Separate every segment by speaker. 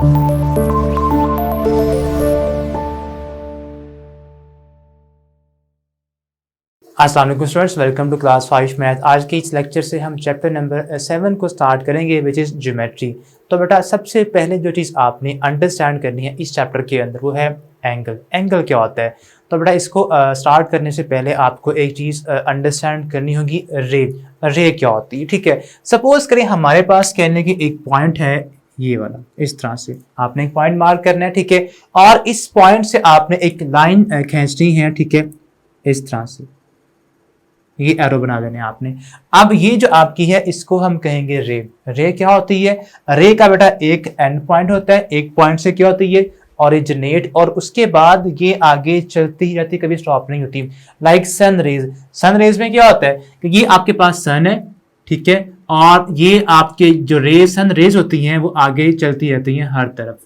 Speaker 1: अस्सलाम वालेकुम students, welcome to class 5 math. आज के इस लेक्चर से हम चैप्टर नंबर 7 को स्टार्ट करेंगे, विच इज़ ज्योमेट्री। तो बेटा सबसे पहले जो चीज़ आपने अंडरस्टैंड करनी है इस चैप्टर के अंदर वो है एंगल। एंगल क्या होता है? तो बेटा इसको स्टार्ट करने से पहले आपको एक चीज़ अंडरस्टैंड करनी होगी, रे। रे क्या होती है? ठीक है, सपोज करें हमारे पास कहने की एक पॉइंट है, ये वाला, इस तरह से आपने एक पॉइंट मार्क करना है, ठीक है, और इस पॉइंट से आपने एक लाइन खींचनी है, ठीक है, इस तरह से ये एरो बना देने आपने। अब ये जो आपकी है इसको हम कहेंगे रे। रे क्या होती है? रे का बेटा एक एंड पॉइंट होता है, एक पॉइंट से क्या होती है, ओरिजिनेट, और उसके बाद ये आगे चलती ही रहती, कभी स्टॉप नहीं होती। Like sun rays. Sun rays में क्या होता है कि ये आपके पास सन है, ठीक है, और ये आपके जो रेज, सन रेज होती हैं वो आगे चलती रहती हैं हर तरफ,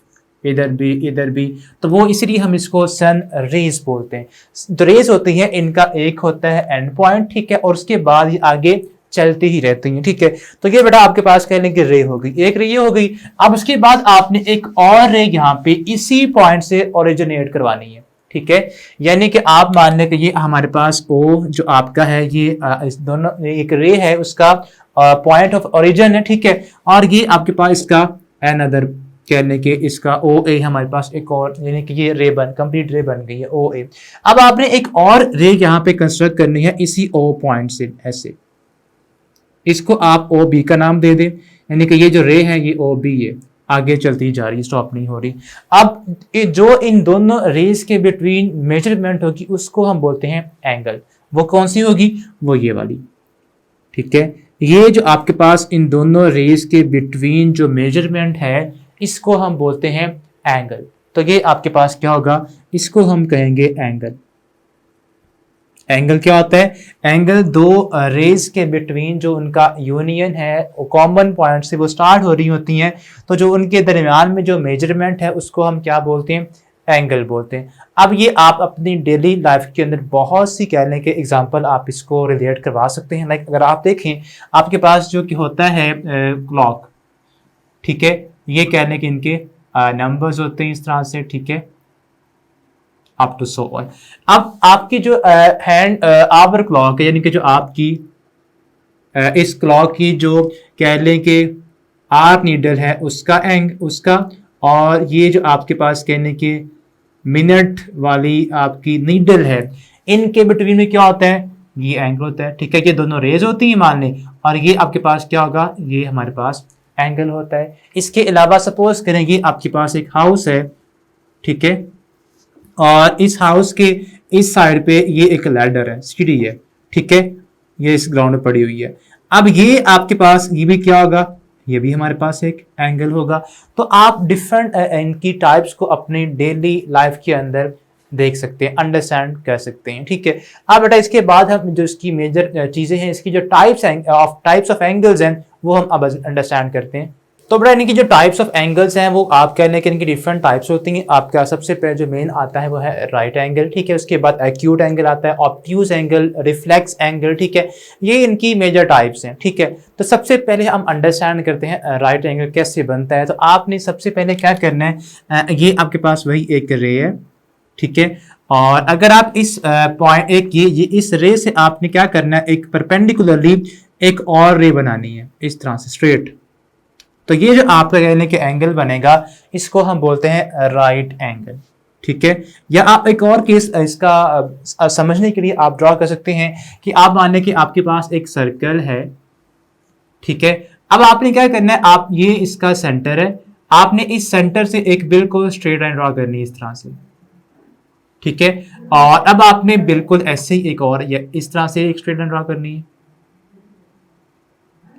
Speaker 1: इधर भी, तो वो इसलिए हम इसको सन रेज बोलते हैं। जो रेज होती है इनका एक होता है एंड पॉइंट, ठीक है, और उसके बाद ये आगे चलती ही रहती हैं, ठीक है। तो ये बेटा आपके पास कहने की रे हो गई, एक रे ये हो गई। अब उसके बाद आपने एक और रे यहाँ पे इसी पॉइंट से ओरिजिनेट करवानी है, ठीक है। यानी कि आप मान लें कि ये हमारे पास ओ जो आपका है, ये इस दोनों एक रे है, उसका पॉइंट ऑफ ओरिजिन है, ठीक है, और ये आपके पास इसका अनदर कहने के इसका ओ ए हमारे पास एक और, यानी कि ये रे बन कंप्लीट रे बन गई है ओ ए। अब आपने एक और रे यहाँ पे कंस्ट्रक्ट करनी है इसी ओ पॉइंट से, ऐसे इसको आप ओ बी का नाम दे दें, यानी कि ये जो रे है ये ओ बी है, आगे चलती जा रही, स्टॉप नहीं हो रही। अब जो इन दोनों रेज के बिटवीन मेजरमेंट होगी उसको हम बोलते हैं एंगल। वो कौन सी होगी? वो ये वाली, ठीक है। ये जो आपके पास इन दोनों रेज के बिटवीन जो मेजरमेंट है इसको हम बोलते हैं एंगल। तो ये आपके पास क्या होगा, इसको हम कहेंगे एंगल। एंगल क्या होता है? एंगल दो रेज के बिटवीन जो उनका यूनियन है, कॉमन पॉइंट से वो स्टार्ट हो रही होती हैं, तो जो उनके दरमियान में जो मेजरमेंट है उसको हम क्या बोलते हैं? एंगल बोलते हैं। अब ये आप अपनी डेली लाइफ के अंदर बहुत सी कहने के एग्जांपल आप इसको रिलेट करवा सकते हैं। लाइक अगर आप देखें आपके पास जो कि होता है क्लॉक, ठीक है, ये कहने के इनके नंबर्स होते हैं इस तरह से, ठीक है, अप टू सो ऑन। अब आपकी जो हैंड आवर क्लॉक है, यानी कि जो आपकी इस क्लॉक की जो कह लें कि आर नीडल है उसका उसका, और ये जो आपके पास कहने के मिनट वाली आपकी नीडल है, इनके बिटवीन में क्या होता है? ये एंगल होता है, ठीक है। ये दोनों रेज होती हैं मान लें, और ये आपके पास क्या होगा? ये हमारे पास एंगल होता है। इसके अलावा सपोज करेंगे आपके पास एक हाउस है, ठीक है, और इस हाउस के इस साइड पे ये एक लैडर है, सीढ़ी है, ठीक है, ये इस ग्राउंड में पड़ी हुई है। अब ये आपके पास ये भी क्या होगा? ये भी हमारे पास एक एंगल होगा। तो आप डिफरेंट इनकी टाइप्स को अपनी डेली लाइफ के अंदर देख सकते हैं, अंडरस्टैंड कर सकते हैं, ठीक है। अब बेटा इसके बाद हम जो इसकी मेजर चीजें हैं, इसकी जो टाइप्स ऑफ एंगल्स हैं वो हम अब अंडरस्टैंड करते हैं। तो बेटा इनकी जो टाइप्स ऑफ एंगल्स हैं वो आप कह लें कि इनकी डिफरेंट टाइप्स होती हैं। आपका सबसे पहले जो मेन आता है वो है राइट एंगल, ठीक है, उसके बाद एक्यूट एंगल आता है, ऑब्ट्यूज एंगल, रिफ्लेक्स एंगल, ठीक है, ये इनकी मेजर टाइप्स हैं, ठीक है। तो सबसे पहले हम अंडरस्टैंड करते हैं राइट एंगल कैसे बनता है। तो आपने सबसे पहले क्या करना है, ये आपके पास वही एक रे है, ठीक है, और अगर आप इस पॉइंट एक ये इस रे से आपने क्या करना है, एक परपेंडिकुलरली एक और रे बनानी है इस तरह से स्ट्रेट। तो ये जो आपका कहने के एंगल बनेगा इसको हम बोलते हैं राइट एंगल, ठीक है। या आप एक और केस इसका समझने के लिए आप ड्रॉ कर सकते हैं कि आप मान लें कि आपके पास एक सर्कल है, ठीक है। अब आपने क्या करना है, आप ये इसका सेंटर है, आपने इस सेंटर से एक बिल्कुल स्ट्रेट लाइन ड्रॉ करनी है इस तरह से, ठीक है, और अब आपने बिल्कुल ऐसे ही एक और इस तरह से एक स्ट्रेट लाइन ड्रॉ करनी है,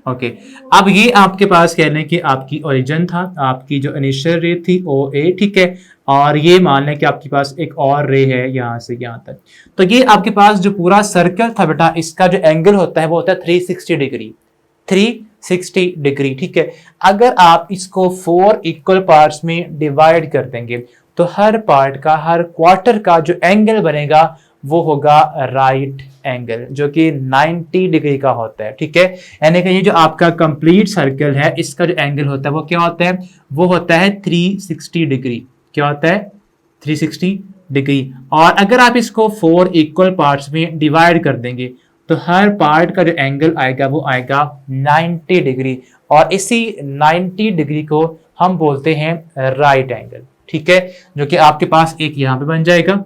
Speaker 1: ओके। अब ये आपके पास कह लें कि आपकी ओरिजिन था, आपकी जो इनिशियल रे थी ओ ए, ठीक है, और ये मान लें कि आपके पास एक और रे है यहाँ से यहाँ तक। तो ये आपके पास जो पूरा सर्कल था बेटा, इसका जो एंगल होता है वो होता है 360 डिग्री, 360 डिग्री, ठीक है। अगर आप इसको 4 इक्वल पार्ट्स में डिवाइड कर देंगे तो हर पार्ट का, हर क्वार्टर का जो एंगल बनेगा वो होगा राइट एंगल, जो कि 90 डिग्री का होता है। ठीक है, यानी कि ये जो आपका कंप्लीट सर्कल है इसका जो एंगल होता है वो क्या होता है, वो होता है 360 डिग्री। क्या होता है, 360 डिग्री। और अगर आप इसको 4 इक्वल पार्ट्स में डिवाइड कर देंगे तो हर पार्ट का जो एंगल आएगा वो आएगा 90 डिग्री, और इसी 90 डिग्री को हम बोलते हैं राइट एंगल। ठीक है, जो कि आपके पास एक यहाँ पे बन जाएगा,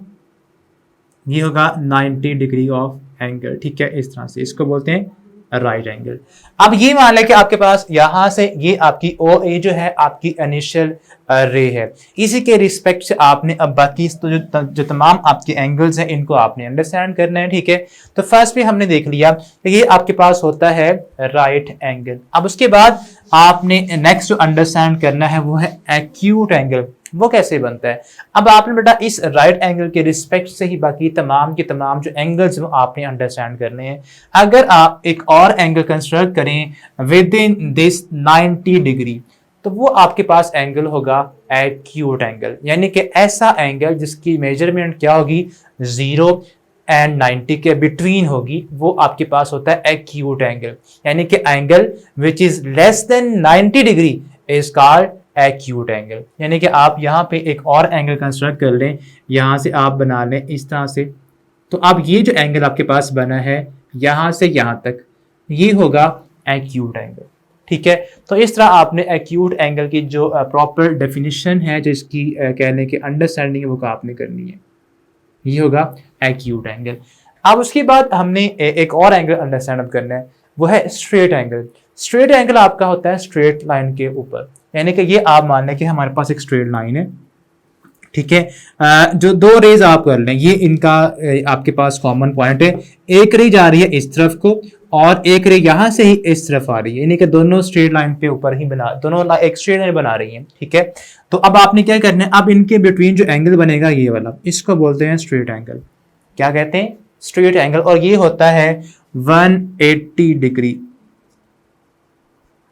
Speaker 1: ये होगा 90 डिग्री ऑफ एंगल। ठीक है, इस तरह से इसको बोलते हैं राइट एंगल। अब ये मान लें कि आपके पास यहां से ये आपकी ओ ए जो है आपकी इनिशियल रे है, इसी के रिस्पेक्ट से आपने अब बाकी जो तमाम आपके एंगल्स हैं इनको आपने अंडरस्टैंड करना है। ठीक है, तो फर्स्ट भी हमने देख लिया कि ये आपके पास होता है राइट एंगल। अब उसके बाद आपने नेक्स्ट जो अंडरस्टैंड करना है वो है एक्यूट एंगल। वो कैसे बनता है, अब आपने बेटा इस राइट एंगल के रिस्पेक्ट से ही बाकी तमाम के तमाम जो एंगल्स वो आपने अंडरस्टैंड करने हैं। अगर आप एक और एंगल कंस्ट्रक्ट करें विद इन दिस 90 डिग्री तो वो आपके पास एंगल होगा एक्यूट एंगल, यानी कि ऐसा एंगल जिसकी मेजरमेंट क्या होगी 0 एंड 90 के बिटवीन होगी, वो आपके पास होता है एक्यूट एंगल। यानी कि angle which is less than 90 degree is called acute angle. यानी कि आप यहाँ पे एक और एंगल कंस्ट्रक्ट कर लें, यहाँ से आप बना लें इस तरह से, तो अब ये जो एंगल आपके पास बना है यहाँ से यहाँ तक, ये होगा एक्यूट एंगल। ठीक है, तो इस तरह आपने एक्यूट एंगल की जो प्रॉपर डेफिनेशन है, जिसकी कहने की अंडरस्टैंडिंग है, वो आपने करनी है, ये होगा एक्यूट एंगल। अब उसके बाद हमने एक और एंगल अंडरस्टैंड करना है, वो है स्ट्रेट एंगल। स्ट्रेट एंगल आपका होता है स्ट्रेट लाइन के ऊपर, यानी कि ये आप मान लें कि हमारे पास एक स्ट्रेट लाइन है। ठीक है, जो दो रेज आप कर लें, ये इनका आपके पास कॉमन पॉइंट है, एक रे जा रही है इस तरफ को और एक रे यहां से ही इस तरफ आ रही है, यानी कि दोनों स्ट्रेट लाइन पे ऊपर ही बना, दोनों एक स्ट्रेट लाइन बना रही है। ठीक है, तो अब आपने क्या करना है, अब इनके बिटवीन जो एंगल बनेगा ये वाला, इसको बोलते हैं स्ट्रेट एंगल। क्या कहते हैं, स्ट्रेट एंगल, और ये होता है 180 डिग्री।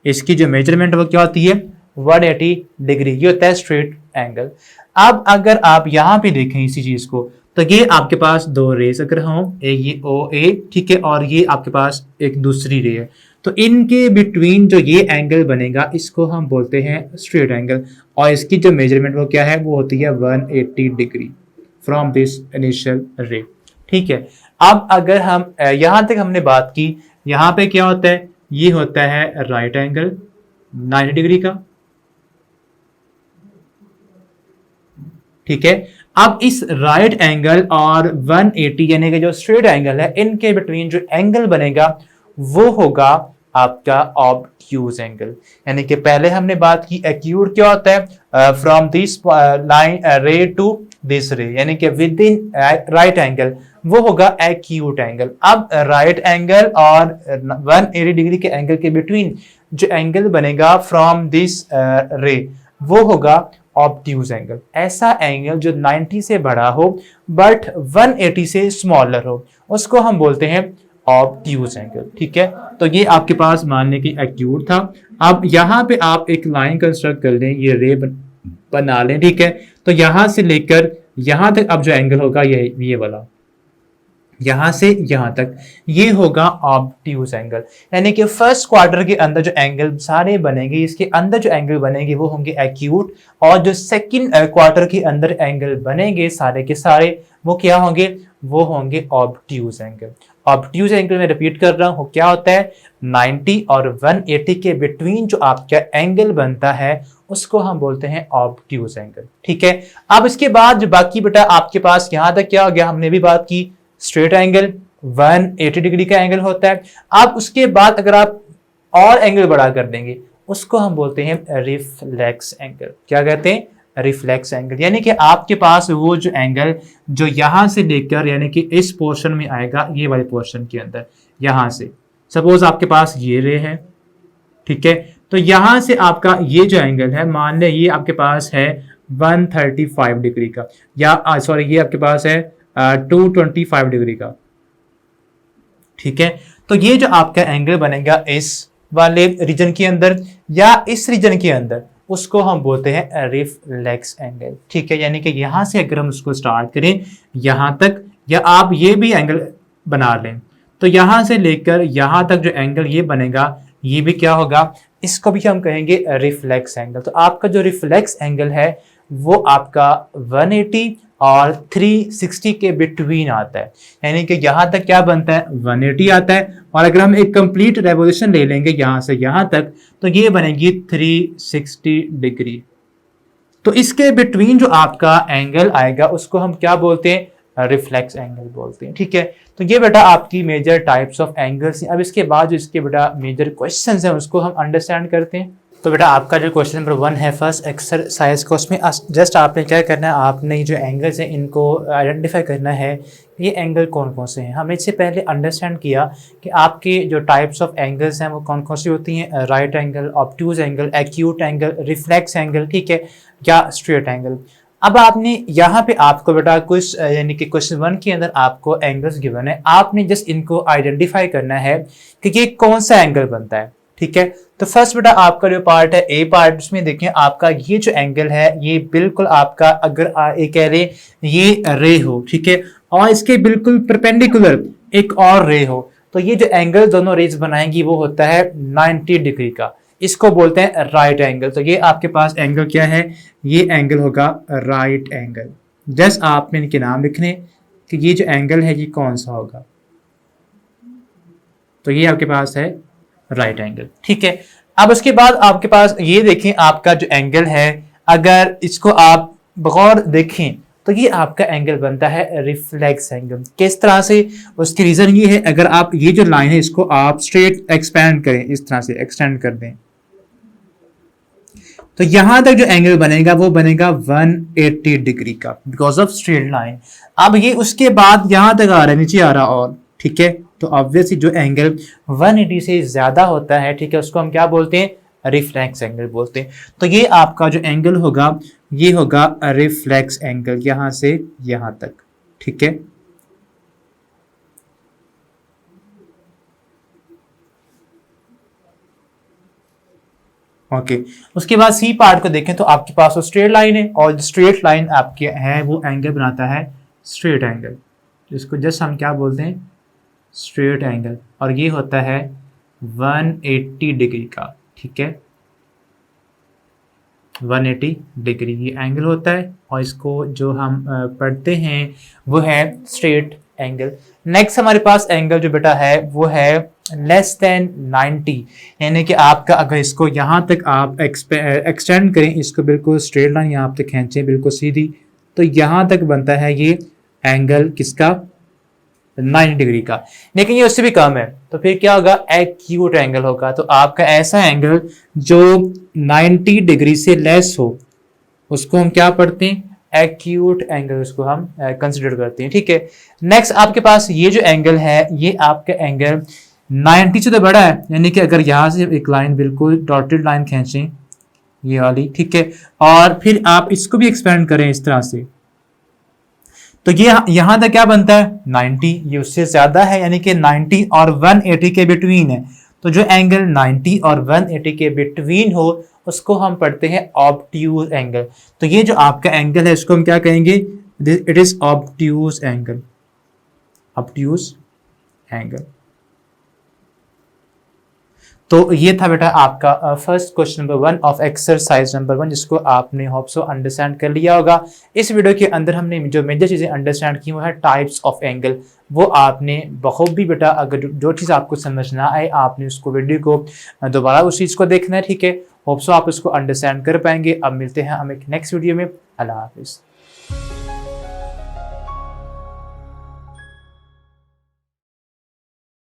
Speaker 1: इसकी जो मेजरमेंट वो क्या होती है 180 डिग्री, ये होता है स्ट्रेट एंगल। अब अगर आप यहां पे देखें इसी चीज को, तो ये आपके पास दो रेस अगर हों, एक ये ओ ए, ठीक है, और ये आपके पास एक दूसरी रे है, तो इनके बिटवीन जो ये एंगल बनेगा इसको हम बोलते हैं स्ट्रेट एंगल, और इसकी जो मेजरमेंट वो क्या है, वो होती है 180 डिग्री फ्रॉम दिस इनिशियल रे। ठीक है, अब अगर हम यहां तक हमने बात की, यहां पे क्या होता है, ये होता है राइट एंगल 90 डिग्री का। ठीक है, अब इस राइट एंगल और 180 यानी कि जो स्ट्रेट एंगल है, इनके बिटवीन जो एंगल बनेगा वो होगा आपका ऑब्ट्यूज एंगल। यानी कि पहले हमने बात की एक्यूट क्या होता है, फ्रॉम दिस लाइन रे टू दिस रे, यानी कि विद इन राइट एंगल, वो होगा एक्यूट एंगल। अब राइट एंगल और 180 डिग्री के एंगल के बिटवीन जो एंगल बनेगा फ्रॉम दिस रे, वो होगा ऑब्ट्यूज एंगल। ऐसा एंगल जो 90 से बड़ा हो बट 180 से स्मॉलर हो, उसको हम बोलते हैं ऑब्ट्यूज एंगल। ठीक है, तो ये आपके पास मान लें कि एक्यूट था। अब यहाँ पे आप एक लाइन कंस्ट्रक्ट कर लें, ये रे बना लें। ठीक है, तो यहां से लेकर यहां तक अब जो एंगल होगा ये वाला, यहां से यहां तक, ये होगा ऑब्ट्यूज एंगल। यानी कि फर्स्ट क्वार्टर के अंदर जो एंगल सारे बनेंगे, इसके अंदर जो एंगल बनेंगे वो होंगे एक्यूट, और जो सेकंड क्वार्टर के अंदर एंगल बनेंगे सारे के सारे, वो क्या होंगे, वो होंगे ऑब्ट्यूज एंगल। ऑब्ट्यूज एंगल में रिपीट कर रहा हूं, क्या होता है 90 और 180 के बिटवीन जो आपका एंगल बनता है उसको हम बोलते हैं ऑब्ट्यूज एंगल। ठीक है, अब इसके बाद जो बाकी बेटा आपके पास यहां तक क्या हो गया, हमने भी बात की स्ट्रेट एंगल 180 डिग्री का एंगल होता है। अब उसके बाद अगर आप और एंगल बड़ा कर देंगे उसको हम बोलते हैं रिफ्लेक्स एंगल। क्या कहते हैं, रिफ्लेक्स एंगल, यानी कि आपके पास वो जो एंगल जो यहां से लेकर यानी कि इस पोर्शन में आएगा, ये वाले पोर्शन के अंदर, यहां से सपोज आपके पास ये रे है। ठीक है, तो यहां से आपका ये जो एंगल है, मान लें ये आपके पास है 135 डिग्री का, या सॉरी ये आपके पास है 225 डिग्री का। ठीक है, तो ये जो आपका एंगल बनेगा इस वाले रीजन के अंदर या इस रीजन के अंदर, उसको हम बोलते हैं रिफ्लेक्स एंगल। ठीक है, यानी कि यहां से अगर हम उसको स्टार्ट करें यहां तक, या आप ये भी एंगल बना लें, तो यहां से लेकर यहां तक जो एंगल ये बनेगा ये भी क्या होगा, इसको भी हम कहेंगे रिफ्लेक्स एंगल। तो आपका जो रिफ्लेक्स एंगल है वो आपका 180 और 360 के बिटवीन आता है, यानी कि यहां तक क्या बनता है 180 आता है, और अगर हम एक कंप्लीट रेवोल्यूशन ले लेंगे यहां से यहां तक तो ये बनेगी 360 डिग्री। तो इसके बिटवीन जो आपका एंगल आएगा उसको हम क्या बोलते हैं, रिफ्लेक्स एंगल बोलते हैं। ठीक है, तो ये बेटा आपकी मेजर टाइप्स ऑफ एंगल्स हैं। अब इसके बाद जो इसके बेटा मेजर क्वेश्चंस हैं उसको हम अंडरस्टैंड करते हैं। तो बेटा आपका जो क्वेश्चन नंबर 1 है फर्स्ट एक्सरसाइज का, उसमें जस्ट आपने क्या करना है, आपने जो एंगल्स हैं इनको आइडेंटिफाई करना है, ये एंगल कौन कौन से हैं। हमने इससे पहले अंडरस्टैंड किया कि आपके जो टाइप्स ऑफ एंगल्स हैं वो कौन कौन सी होती हैं, right angle, obtuse angle, acute angle, reflex angle, ठीक है, या स्ट्रेट एंगल। अब आपने यहाँ पे आपको बेटा कुछ यानी कि क्वेश्चन 1 के अंदर आपको एंगल्स गिवन है, आपने जस्ट इनको आइडेंटिफाई करना है कि ये कौन सा एंगल बनता है। ठीक है, तो फर्स्ट बेटा आपका जो पार्ट है ए पार्ट, उसमें देखें आपका ये जो एंगल है ये बिल्कुल आपका, अगर एक कह रहे ये रे हो, ठीक है, और इसके बिल्कुल परपेंडिकुलर एक और रे हो, तो ये जो एंगल दोनों रेज बनाएंगी वो होता है 90 डिग्री का, इसको बोलते हैं राइट एंगल। तो ये आपके पास एंगल क्या है, ये एंगल होगा राइट एंगल। जस्ट आपने इनके नाम लिखने कि ये जो एंगल है ये कौन सा होगा, तो ये आपके पास है राइट एंगल। ठीक है, अब उसके बाद आपके पास ये देखें आपका जो एंगल है, अगर इसको आप बगौर देखें तो ये आपका एंगल बनता है रिफ्लेक्स एंगल। किस तरह से, उसकी रीजन ये है, अगर आप ये जो लाइन है इसको आप स्ट्रेट एक्सपेंड करें, इस तरह से एक्सटेंड कर दें, तो यहां तक जो एंगल बनेगा वो बनेगा 180 डिग्री का, बिकॉज ऑफ स्ट्रेट लाइन। अब ये उसके बाद यहां तक आ रहा है, नीचे आ रहा और, ठीक है, तो ऑब्वियसली जो एंगल 180 से ज्यादा होता है, ठीक है, उसको हम क्या बोलते हैं, रिफ्लेक्स एंगल बोलते हैं। तो ये आपका जो एंगल होगा ये होगा रिफ्लेक्स एंगल, यहां से यहां तक। ठीक है, ओके उसके बाद सी पार्ट को देखें तो आपके पास वो स्ट्रेट लाइन है, और स्ट्रेट लाइन आपके है वो एंगल बनाता है स्ट्रेट एंगल, जिसको जस्ट हम क्या बोलते हैं, स्ट्रेट एंगल, और ये होता है 180 डिग्री का। ठीक है, 180 डिग्री ये एंगल होता है, और इसको जो हम पढ़ते हैं वो है स्ट्रेट एंगल। नेक्स्ट हमारे पास एंगल जो बेटा है वो है लेस देन 90, यानी कि आपका अगर इसको यहाँ तक आप एक्सटेंड करें, इसको बिल्कुल स्ट्रेट लाइन यहाँ तक खींचें बिल्कुल सीधी, तो यहाँ तक बनता है ये एंगल किसका, 90 डिग्री का। लेकिन ये उससे भी कम है तो फिर क्या होगा, एक्यूट एंगल होगा। तो आपका ऐसा एंगल जो 90 डिग्री से लेस हो उसको हम क्या पढ़ते हैं, एक्यूट एंगल, उसको हम कंसिडर करते हैं। ठीक है, नेक्स्ट आपके पास ये जो एंगल है ये आपका एंगल 90 से तो बड़ा है, यानी कि अगर यहाँ से एक लाइन बिल्कुल डॉटेड लाइन खींचें ये वाली, ठीक है, और फिर आप इसको भी एक्सपेंड करें इस तरह से, तो ये यहां तक क्या बनता है 90, ये उससे ज्यादा है, यानी कि 90 और 180 के बिटवीन है। तो जो एंगल 90 और 180 के बिटवीन हो उसको हम पढ़ते हैं ऑब्ट्यूज एंगल। तो ये जो आपका एंगल है इसको हम क्या कहेंगे, it is obtuse angle, obtuse angle. तो ये था बेटा आपका first question number 1 of exercise number 1, जिसको आपने होप सो अंडरस्टैंड कर लिया होगा। इस वीडियो के अंदर हमने जो मेजर चीज़ें अंडरस्टैंड की वो है टाइप्स ऑफ एंगल, वो आपने बखूबी बेटा, अगर जो चीज़ आपको समझ ना आए आपने उसको वीडियो को दोबारा उस चीज़ को देखना है। ठीक है, होप सो आप उसको अंडरस्टैंड कर पाएंगे। अब मिलते हैं हम एक नेक्स्ट वीडियो में, अल्लाह हाफिज़।